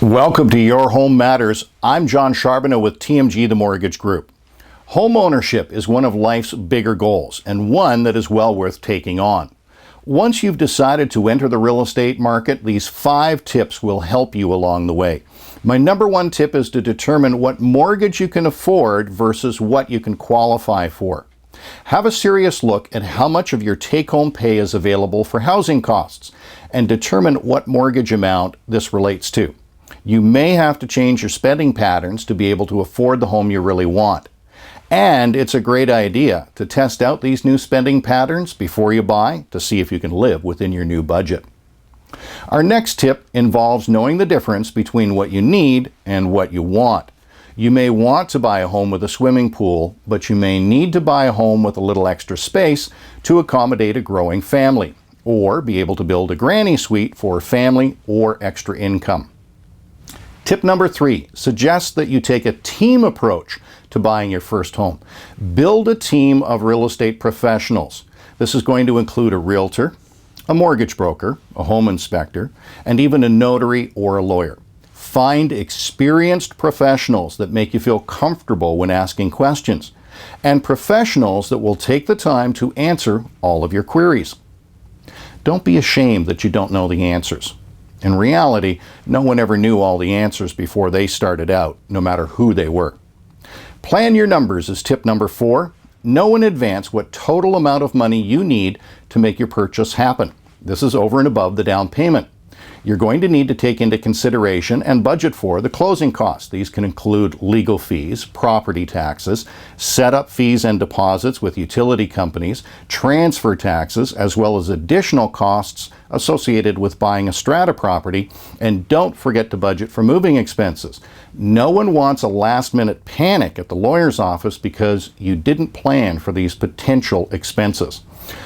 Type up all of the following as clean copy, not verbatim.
Welcome to Your Home Matters. I'm John Charbonneau with TMG The Mortgage Group. Home ownership is one of life's bigger goals and one that is well worth taking on. Once you've decided to enter the real estate market, these 5 tips will help you along the way. My number 1 tip is to determine what mortgage you can afford versus what you can qualify for. Have a serious look at how much of your take-home pay is available for housing costs and determine what mortgage amount this relates to. You may have to change your spending patterns to be able to afford the home you really want. And it's a great idea to test out these new spending patterns before you buy to see if you can live within your new budget. Our next tip involves knowing the difference between what you need and what you want. You may want to buy a home with a swimming pool, but you may need to buy a home with a little extra space to accommodate a growing family, or be able to build a granny suite for family or extra income. Tip number 3 suggests that you take a team approach to buying your first home. Build a team of real estate professionals. This is going to include a realtor, a mortgage broker, a home inspector, and even a notary or a lawyer. Find experienced professionals that make you feel comfortable when asking questions, and professionals that will take the time to answer all of your queries. Don't be ashamed that you don't know the answers. In reality, no one ever knew all the answers before they started out, no matter who they were. Plan your numbers is tip number 4. Know in advance what total amount of money you need to make your purchase happen. This is over and above the down payment. You're going to need to take into consideration and budget for the closing costs. These can include legal fees, property taxes, setup fees and deposits with utility companies, transfer taxes, as well as additional costs associated with buying a strata property. And don't forget to budget for moving expenses. No one wants a last-minute panic at the lawyer's office because you didn't plan for these potential expenses.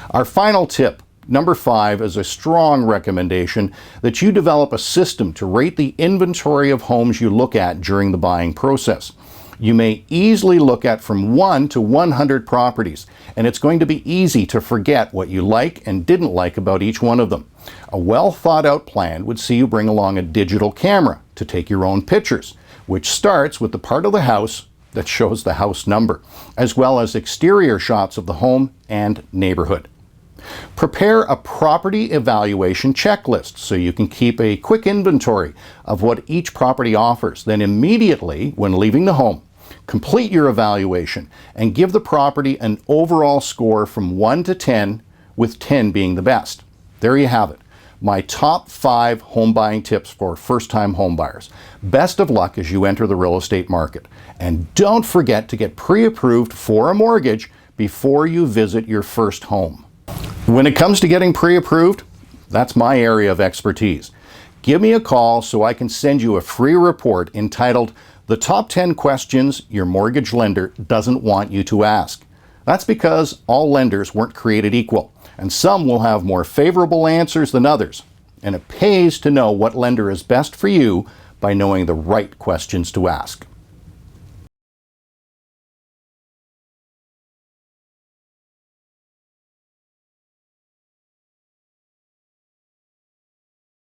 Our final tip, number 5, is a strong recommendation that you develop a system to rate the inventory of homes you look at during the buying process. You may easily look at from 1 to 100 properties, and it's going to be easy to forget what you like and didn't like about each one of them. A well thought out plan would see you bring along a digital camera to take your own pictures, which starts with the part of the house that shows the house number, as well as exterior shots of the home and neighborhood. Prepare a property evaluation checklist so you can keep a quick inventory of what each property offers. Then immediately, when leaving the home, complete your evaluation and give the property an overall score from 1 to 10, with 10 being the best. There you have it. My top 5 home buying tips for first-time home buyers. Best of luck as you enter the real estate market. And don't forget to get pre-approved for a mortgage before you visit your first home. When it comes to getting pre-approved, that's my area of expertise. Give me a call so I can send you a free report entitled "The Top 10 Questions Your Mortgage Lender Doesn't Want You to Ask." That's because all lenders weren't created equal, and some will have more favorable answers than others. And it pays to know what lender is best for you by knowing the right questions to ask.